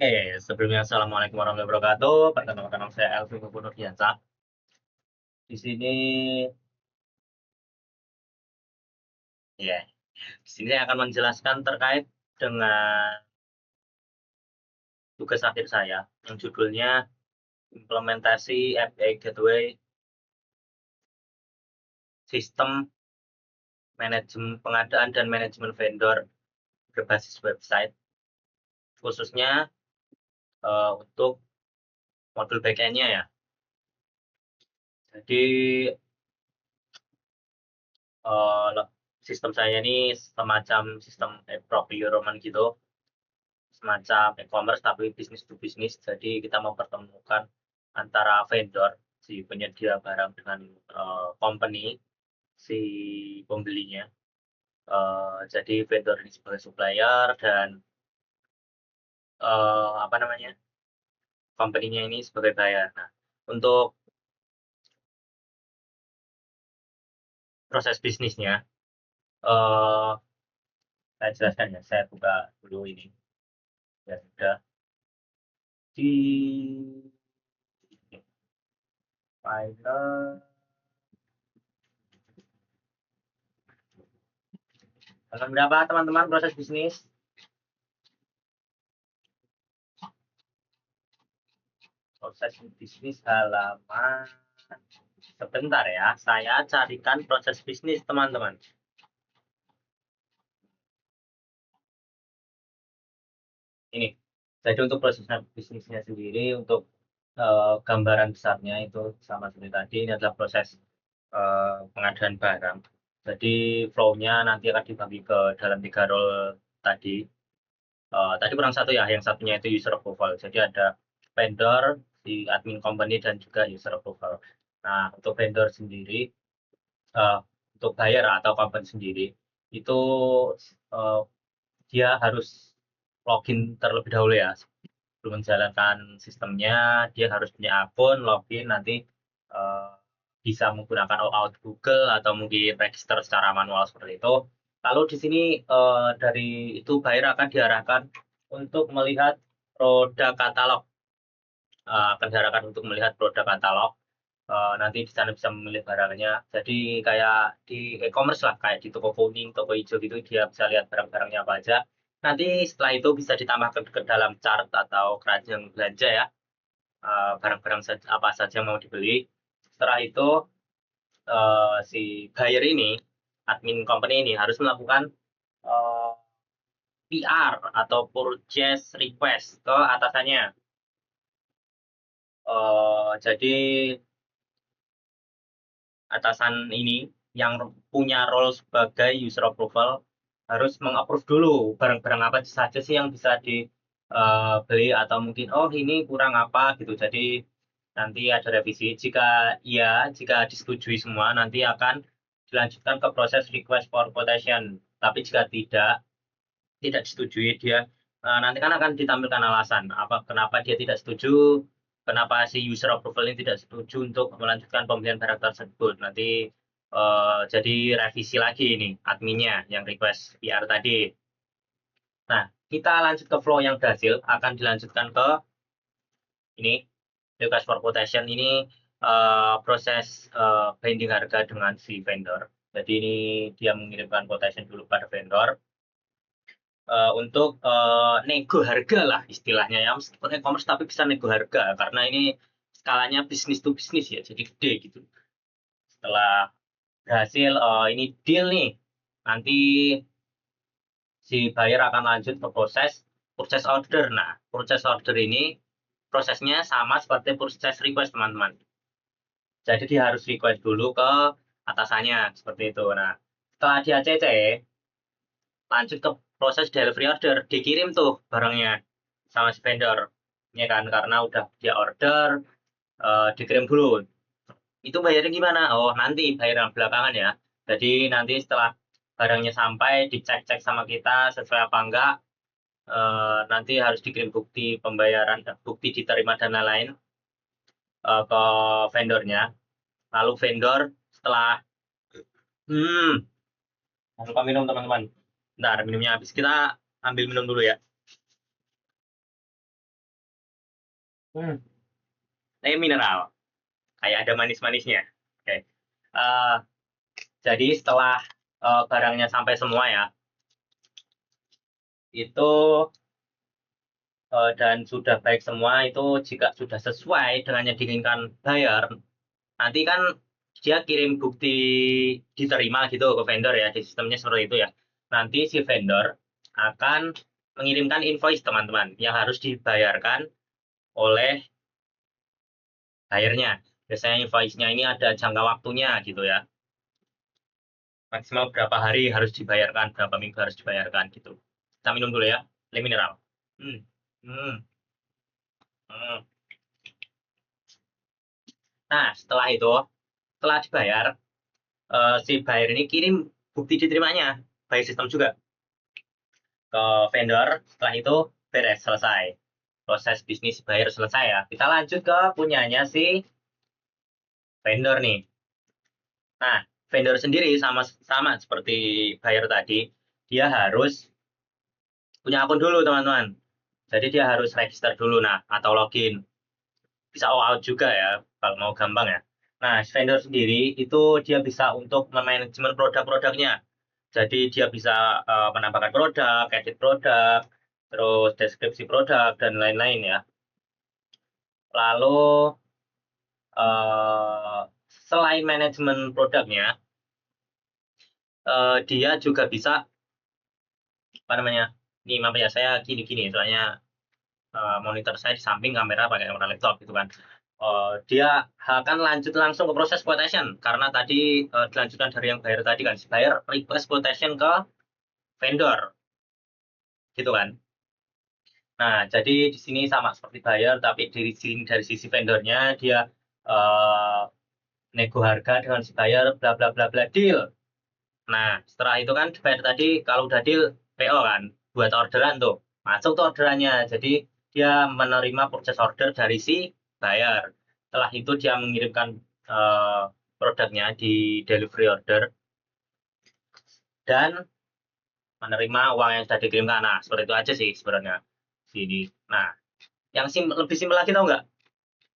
Oke, sebelumnya assalamualaikum warahmatullahi wabarakatuh. Perkenalkan nama saya Elvin Nurdiansa. Di sini, ya, di sini saya akan menjelaskan terkait dengan tugas akhir saya yang judulnya implementasi FA Gateway Sistem Manajemen Pengadaan dan Manajemen Vendor berbasis website, khususnya untuk modul backend-nya ya. Jadi sistem saya ini semacam sistem procurement gitu, semacam e-commerce tapi bisnis to bisnis. Jadi kita mempertemukan antara vendor si penyedia barang dengan company si pembelinya. Jadi vendor ini sebagai supplier dan apa namanya, company-nya ini sebagai buyer. Nah, untuk proses bisnisnya, eh, saya jelaskan ya. Saya buka dulu ini ya sudah di file. Halaman berapa teman-teman proses bisnis? Proses bisnis halaman, sebentar ya, saya carikan proses bisnis teman-teman. Ini, jadi untuk proses bisnisnya sendiri, untuk gambaran besarnya itu sama seperti tadi. Ini adalah proses pengadaan barang. Jadi flow-nya nanti akan dibagi ke dalam 3 role tadi. Tadi kurang satu ya, yang satunya itu user approval. Jadi ada vendor, si admin company, dan juga user approval. Nah, untuk vendor sendiri, uh, untuk buyer atau company sendiri, itu uh, dia harus login terlebih dahulu ya. Sebelum menjalankan sistemnya, dia harus punya akun, login, nanti uh, bisa menggunakan all-out Google atau mungkin register secara manual seperti itu. Lalu di sini dari itu buyer akan diarahkan untuk melihat produk katalog. Akan diarahkan untuk melihat produk katalog. Nanti di sana bisa memilih barangnya. Jadi kayak di e-commerce lah, kayak di toko kuning, toko hijau gitu, dia bisa lihat barang-barangnya apa aja. Nanti setelah itu bisa ditambahkan ke dalam chart atau keranjang belanja ya, barang-barang apa saja yang mau dibeli. Setelah itu si buyer ini, admin company ini harus melakukan uh, PR atau purchase request ke atasannya. Jadi atasan ini yang punya role sebagai user approval harus mengapprove dulu barang-barang apa saja sih yang bisa dibeli, atau mungkin oh ini kurang apa gitu. Jadi nanti ada revisi. Jika disetujui semua, nanti akan dilanjutkan ke proses request for quotation. Tapi jika tidak disetujui, dia nanti kan akan ditampilkan alasan apa kenapa dia tidak setuju, kenapa si user approval ini tidak setuju untuk melanjutkan pembelian barang tersebut. Nanti jadi revisi lagi ini adminnya yang request PR tadi. Nah, kita lanjut ke flow yang berhasil, akan dilanjutkan ke ini request for quotation. Ini proses binding harga dengan si vendor. Jadi ini dia mengirimkan quotation dulu pada vendor untuk nego harga lah istilahnya ya, meskipun e-commerce tapi bisa nego harga karena ini skalanya bisnis to bisnis ya, jadi gede gitu. Setelah berhasil ini deal nih, nanti si buyer akan lanjut ke proses purchase order. Nah, purchase order ini prosesnya sama seperti purchase request teman-teman. Jadi dia harus request dulu ke atasannya seperti itu. Nah, setelah dia CC, lanjut ke proses delivery order, dikirim tuh barangnya sama si vendor, ya kan, karena udah dia order, dikirim dulu. Itu bayarnya gimana? Oh, nanti bayaran belakangan ya. Jadi nanti setelah barangnya sampai, dicek-cek sama kita sesuai apa enggak, nanti harus dikirim bukti pembayaran, bukti diterima dana lain ke vendornya. Lalu vendor setelah jangan lupa minum teman-teman. Bentar, minumnya habis, kita ambil minum dulu ya. Hmm. Ini mineral, kayak ada manis-manisnya. Oke. Eh, jadi setelah barangnya sampai semua ya, itu dan sudah baik semua itu jika sudah sesuai dengan yang diinginkan buyer, nanti kan dia kirim bukti diterima gitu ke vendor ya, di sistemnya seperti itu ya. Nanti si vendor akan mengirimkan invoice teman-teman yang harus dibayarkan oleh buyernya. Biasanya invoice-nya ini ada jangka waktunya gitu ya. Maksimal berapa hari harus dibayarkan, berapa minggu harus dibayarkan gitu. Kita minum dulu ya, le mineral. Hmm. Hmm. Hmm. Nah, setelah dibayar, si buyer ini kirim bukti diterimanya by sistem juga ke vendor. Setelah itu beres, selesai. Proses bisnis buyer selesai ya. Kita lanjut ke punyanya si vendor nih. Nah, vendor sendiri sama sama seperti buyer tadi, dia harus punya akun dulu teman-teman. Jadi dia harus register dulu nah atau login. Bisa all out juga ya kalau mau gampang ya. Nah, vendor sendiri itu dia bisa untuk memanajemen produk-produknya. Jadi dia bisa menambahkan produk, edit produk, terus deskripsi produk dan lain-lain ya. Lalu eh, selain manajemen produknya, dia juga bisa apa namanya? Ini maaf ya saya gini-gini soalnya monitor saya di samping kamera pakai kamera laptop gitu kan. Dia akan lanjut langsung ke proses quotation karena tadi dilanjutkan dari yang bayar tadi kan, si buyer request quotation ke vendor gitu kan. Nah, jadi di sini sama seperti buyer tapi dari sisi vendornya dia eh, nego harga dengan si buyer bla bla bla bla deal. Nah, setelah itu kan bayar tadi kalau udah deal PO kan buat orderan tuh. Masuk tuh orderannya. Jadi dia menerima purchase order dari si buyer. Setelah itu dia mengirimkan eh, produknya di delivery order dan menerima uang yang sudah dikirimkan. Nah, seperti itu aja sih sebenarnya sini. Nah, yang lebih simpel lagi tau nggak?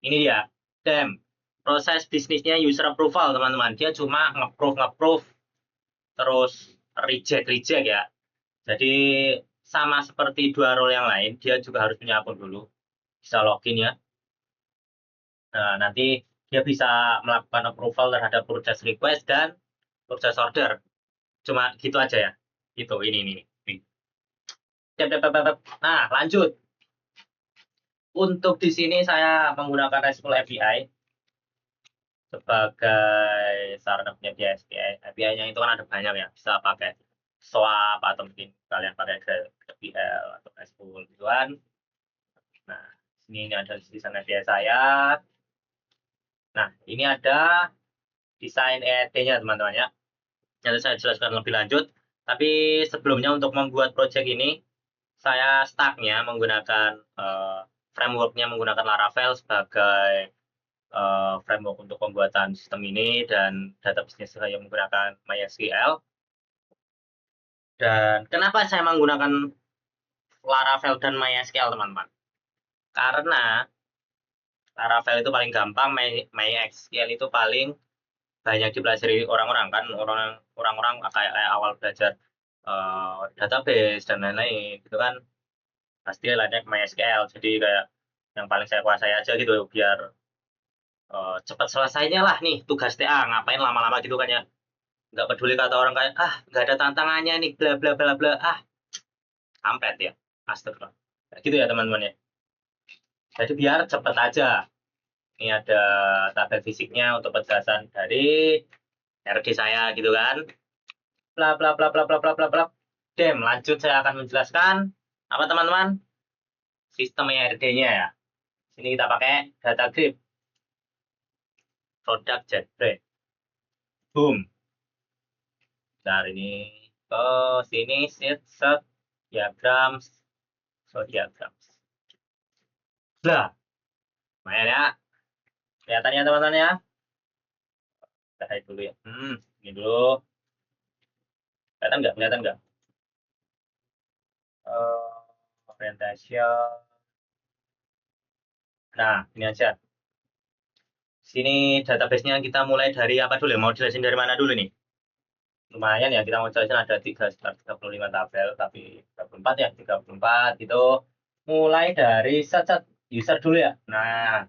Ini dia, dem. Proses bisnisnya user approval teman-teman. Dia cuma nge-approve terus reject ya. Jadi sama seperti dua role yang lain, dia juga harus punya akun dulu, bisa login ya. Nah, nanti dia bisa melakukan approval terhadap purchase request dan purchase order. Cuma gitu aja ya. Itu ini. Nah, lanjut. Untuk di sini saya menggunakan RESTful API sebagai sarana penyedia API. API-nya itu kan ada banyak ya, bisa pakai SWAP atau mungkin kalian pakai GraphQL atau RESTful gitu kan. Nah, ini ada desain API saya. Nah, ini ada desain ERT-nya teman-teman ya. Nanti saya jelaskan lebih lanjut. Tapi sebelumnya untuk membuat project ini, saya startnya menggunakan framework-nya menggunakan Laravel sebagai framework untuk pembuatan sistem ini dan database-nya saya menggunakan MySQL. Dan kenapa saya menggunakan Laravel dan MySQL teman-teman? Karena Laravel itu paling gampang, MySQL itu paling banyak dipelajari orang-orang kan, orang-orang kayak awal belajar database dan lain-lain gitu kan, pasti lainnya ke MySQL. Jadi kayak yang paling saya kuasai aja gitu biar cepat selesainya lah nih tugas TA, ngapain lama-lama gitu kan ya, nggak peduli kata orang kayak nggak ada tantangannya nih bla bla bla bla kampret ya, astagfirullah. Nah, gitu ya teman-teman ya, jadi biar cepat aja. Ini ada tabel fisiknya untuk penjelasan dari RD saya gitu kan, bla bla bla bla bla bla bla bla. Dem, lanjut saya akan menjelaskan apa teman-teman? Sistem ERD-nya ya. Sini kita pakai data grid, produk JetBrains. Boom. Nah, ini ke sini set set diagram, so diagram. Lah, lumayan ya. Kelihatan ya teman-teman ya. Kita hide dulu ya. Ini dulu. Kelihatan nggak? Kelihatan nggak? Orientation. Nah, ini aja. Sini database-nya kita mulai dari apa dulu ya? Mau jelasin dari mana dulu nih? Lumayan ya, kita mau jelasin ada 35 tabel, tapi 34 ya, 34 itu mulai dari set user dulu ya. Nah,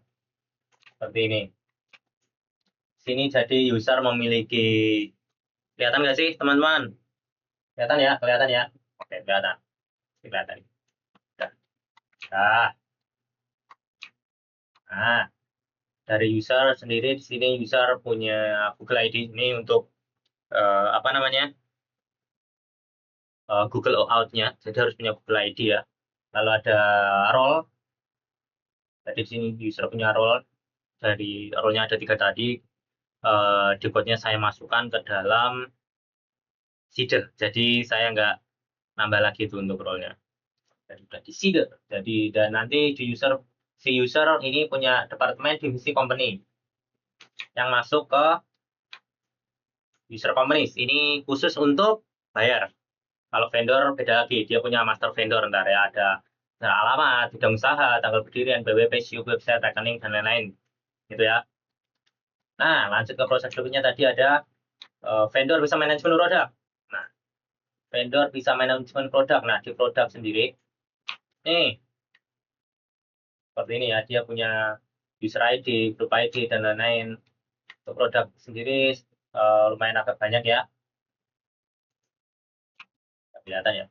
seperti ini. Sini jadi user memiliki, kelihatan nggak sih teman-teman? Kelihatan ya, kelihatan ya. Oke, kelihatan. Kelihatan. Nah, nah, dari user sendiri di sini user punya Google ID ini untuk apa namanya? Google Out-nya. Jadi harus punya Google ID ya. Lalu ada role. Jadi di sini user punya role. Dari role-nya ada 3 tadi. Defaultnya saya masukkan ke dalam seeder. Jadi saya nggak nambah lagi itu untuk role-nya. Dan sudah di seeder. Jadi dan nanti di si user ini punya departemen divisi company yang masuk ke user companies. Ini khusus untuk bayar. Kalau vendor beda lagi, dia punya master vendor ntar ya, ada alamat, bidang usaha, tanggal berdirian, BWP, SIU, website, rekening, dan lain-lain. Gitu ya. Nah, lanjut ke proses berikutnya tadi ada vendor bisa manajemen produk. Nah, vendor bisa manajemen produk. Nah, di produk sendiri, nih, seperti ini ya, dia punya user ID, group ID, dan lain-lain. Untuk produk sendiri lumayan agak banyak ya. Kelihatan ya.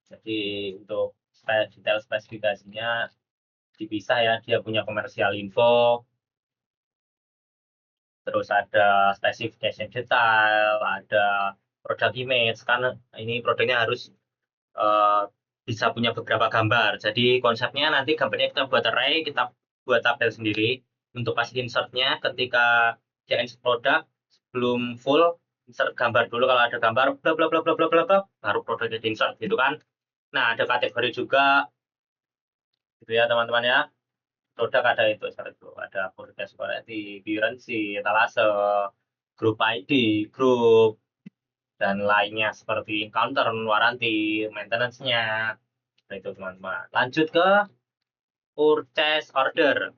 Jadi untuk detail spesifikasinya dipisah ya, dia punya komersial info, terus ada specification detail, ada produk image, karena ini produknya harus bisa punya beberapa gambar. Jadi konsepnya nanti gambarnya kita buat array, kita buat tabel sendiri. Untuk pas insertnya ketika dia insert produk, sebelum full, insert gambar dulu. Kalau ada gambar, bla bla bla bla bla bla bla, baru produknya di insert gitu kan. Nah, ada kategori juga, gitu ya teman-teman ya. Produk ada itu, ada forecast quality, currency, etalase, group ID, group, dan lainnya seperti counter, warranty, maintenance-nya. Nah, itu teman-teman. Lanjut ke purchase order.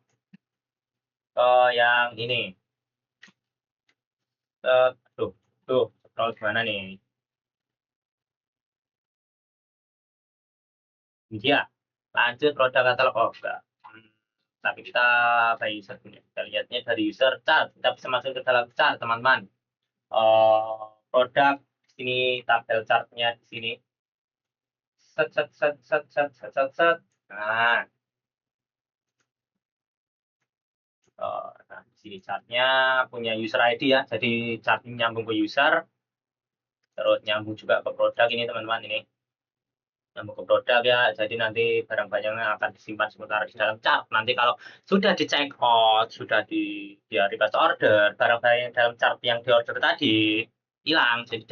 Yang ini. Tuh, scroll gimana nih? Ini dia. Lanjut produk katalog. Oh, enggak. Tapi kita by user punya. Kita lihatnya dari user chart. Kita bisa masuk ke dalam chart, teman-teman. Produk sini tabel chartnya di sini. Set set set set set set set set. Nah, nah di sini chartnya punya user ID ya. Jadi chartnya nyambung ke user, terus nyambung juga ke produk ini teman-teman ini. Nyambung ke produk ya. Jadi nanti barang-barangnya akan disimpan sementara di dalam chart. Nanti kalau sudah di check out, sudah di request order, barang-barang yang dalam chart yang di order tadi hilang. Jadi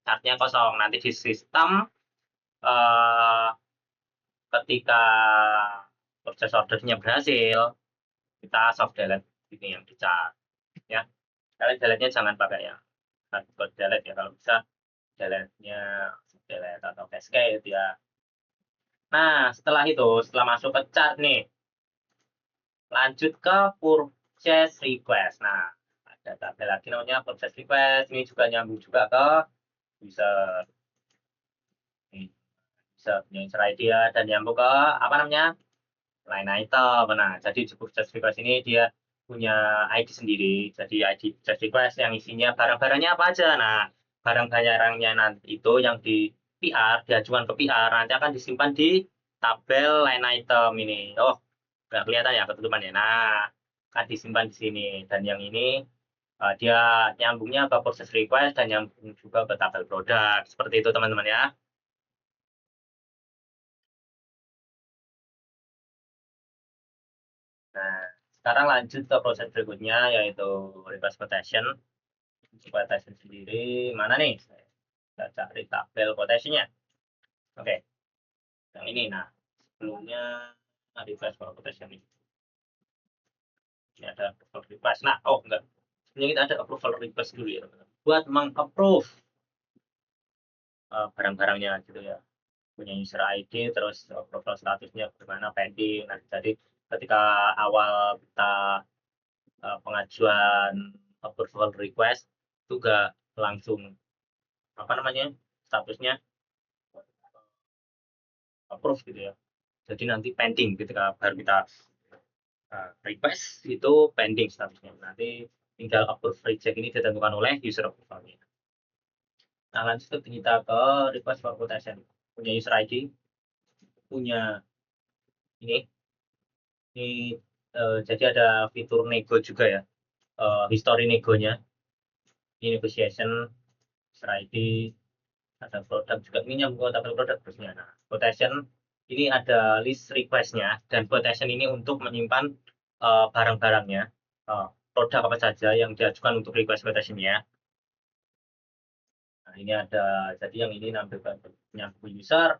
chartnya kosong. Nanti di sistem eh, ketika proses ordernya berhasil, kita soft delete ini yang dicat ya. Kalian delete-nya jangan pakai yang hardcode delete ya, kalau bisa delete-nya delete atau cascade ya. Nah, setelah masuk ke chart nih, lanjut ke purchase request. Nah, ada tabel lagi namanya purchase request. Ini juga nyambung juga ke user, punya user ID ya, dan nyambung ke apa namanya, line item. Nah, jadi di purchase request ini dia punya ID sendiri. Jadi ID purchase request yang isinya barang-barangnya apa aja. Nah, barang-barangnya nanti itu yang di PR, diajukan ke PR, nanti akan disimpan di tabel line item ini. Oh, nggak kelihatan ya ketutupan ya. Nah, akan disimpan di sini. Dan yang ini dia nyambungnya ke proses request dan nyambung juga ke tabel produk. Seperti itu teman-teman ya. Nah, sekarang lanjut ke proses berikutnya yaitu request quotation. Quotation sendiri mana nih? Saya cari tabel quotation-nya. Oke, yang ini. Nah, sebelumnya request quotation ini. Ini ada approval request. Nah, oh enggak. Sebenarnya kita ada approval request dulu ya, teman-teman. Buat meng-approve barang-barangnya gitu ya. Punya user ID, terus approval statusnya bagaimana, pending. Nah, jadi ketika awal kita pengajuan approval request itu gak langsung apa namanya statusnya approve gitu ya. Jadi nanti pending ketika baru kita request itu pending statusnya. Nanti tinggal approve reject ini ditentukan oleh user approvalnya. Nah lanjut kita ke request for quotation. Punya user ID, punya ini jadi ada fitur nego juga ya, history negonya, ini negotiation, user ID, ada produk juga, ini nyambung tabel produk terusnya. Nah, quotation ini ada list requestnya, dan quotation ini untuk menyimpan barang-barangnya, produk apa saja yang diajukan untuk request quotation-nya. Nah, ini ada, jadi yang ini nyambung user,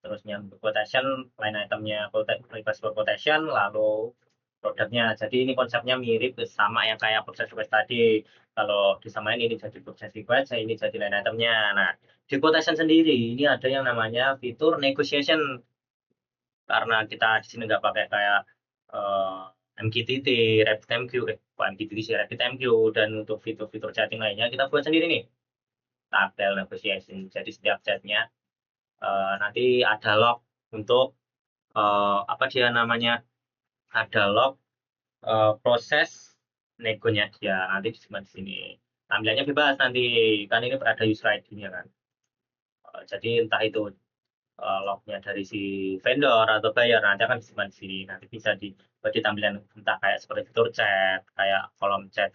terus nyambung quotation, line itemnya request for quotation, lalu produknya. Jadi ini konsepnya mirip sama yang kayak proses request tadi. Kalau disamain ini jadi proses request, ini jadi line itemnya. Nah, di quotation sendiri ini ada yang namanya fitur negotiation. Karena kita di sini nggak pakai kayak MQTT, RabbitMQ, MQTT sih, RabbitMQ, dan untuk fitur-fitur chatting lainnya kita buat sendiri nih. Tabel negotiation. Jadi setiap chatnya nanti ada log untuk apa dia namanya, ada log proses negonya dia, nanti disimpan di sini. Tampilannya bebas nanti, kan ini ada user ID-nya kan. Jadi entah itu lognya dari si vendor atau buyer nanti akan disimpan di sini. Nanti bisa dibuat di tampilan entah kayak seperti fitur chat, kayak kolom chat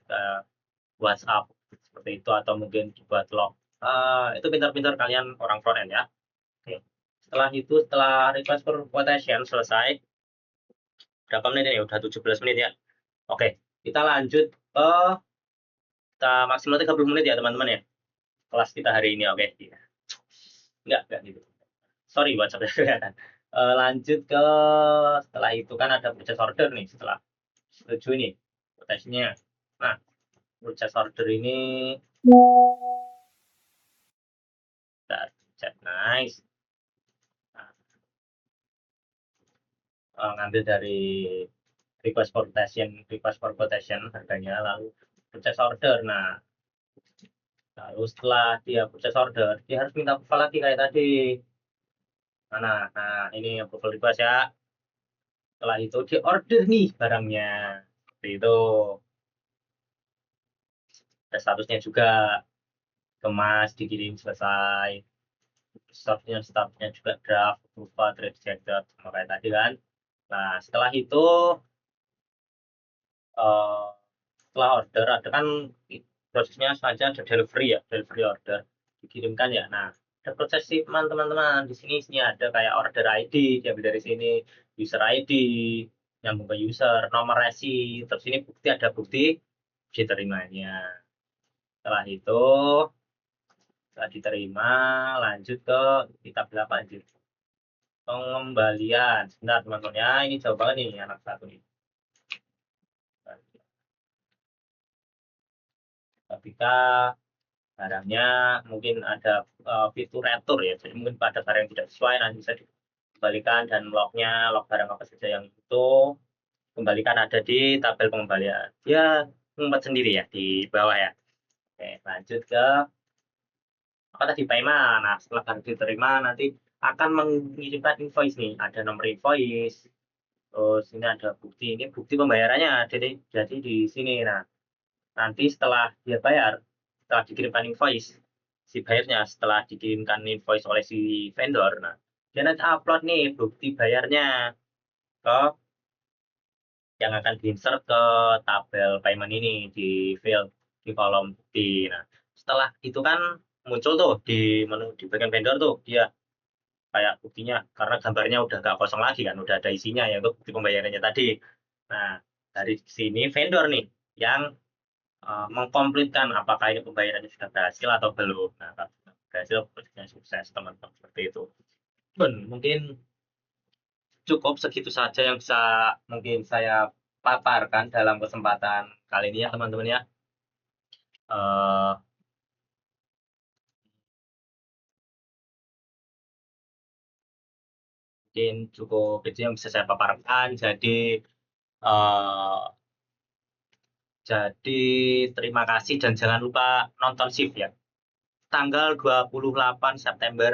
WhatsApp seperti itu, atau mungkin dibuat log. Itu pintar-pintar kalian orang front end ya. Oke. Setelah itu, setelah request for quotation selesai, berapa menit ya? Udah 17 menit ya. Oke, kita lanjut ke kita maksimal 30 menit ya teman-teman ya. Kelas kita hari ini, oke. Enggak gitu. Sorry buat saudara. Lanjut ke setelah itu kan ada purchase order nih, setelah setuju ini quotation-nya. Nah, purchase order ini chat nice. Nah, ngambil dari request for quotation harganya, lalu purchase order. Nah, lalu setelah dia purchase order, dia harus minta approval lagi kayak tadi. Nah, ini approval request ya. Setelah itu di order nih barangnya. Seperti itu. Ada statusnya juga. Kemas, dikirim, selesai. Statusnya juga draft, berupa rejected, sama kayak tadi kan. Nah, setelah itu setelah order ada kan prosesnya saja ada delivery ya, delivery order dikirimkan ya. Nah, ada proses shipment teman-teman. Di sini ada kayak order ID diambil dari sini, user ID nyambung ke user, nomor resi, terus ini bukti, ada bukti diterimanya. Setelah itu setelah diterima, lanjut ke kita berapa lanjut pengembalian. Sebentar teman-teman ya, ini jauh banget nih anak satu nih. Ketika barangnya mungkin ada fitur retur ya, jadi mungkin pada barang yang tidak sesuai nanti bisa dikembalikan, dan log barang apa saja yang itu kembalikan ada di tabel pengembalian. Dia ngumpet sendiri ya di bawah ya. Oke, lanjut ke apa tadi, payment. Nah, setelah barang diterima nanti akan mengirimkan invoice nih, ada nomor invoice, terus ini ada bukti, ini bukti pembayarannya, jadi di sini. Nah, nanti setelah dia bayar, setelah dikirimkan invoice, si bayarnya setelah dikirimkan invoice oleh si vendor, nah dia nanti upload nih bukti bayarnya ke yang akan diinsert ke tabel payment ini di field di kolom bukti. Nah, setelah itu kan muncul tuh di menu di bagian vendor tuh dia kayak buktinya, karena gambarnya udah gak kosong lagi kan, udah ada isinya ya untuk bukti pembayarannya tadi. Nah, dari sini vendor nih yang mengkomplitkan apakah ini pembayarannya sudah berhasil atau belum. Nah, kalau sudah berhasil, prosesnya sukses teman-teman, seperti itu. Mungkin cukup segitu saja yang bisa mungkin saya paparkan dalam kesempatan kali ini ya teman-teman ya. Uh, mungkin cukup itu yang bisa saya paparkan. Eh, jadi terima kasih dan jangan lupa nonton shift ya. Tanggal 28 September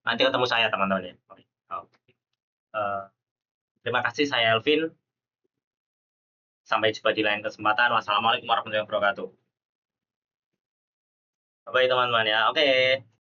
nanti ketemu saya teman-teman ya. Oke. Oke. Eh, terima kasih saya Elvin. Sampai jumpa di lain kesempatan. Wassalamualaikum warahmatullahi wabarakatuh. Bye teman-teman ya. Oke.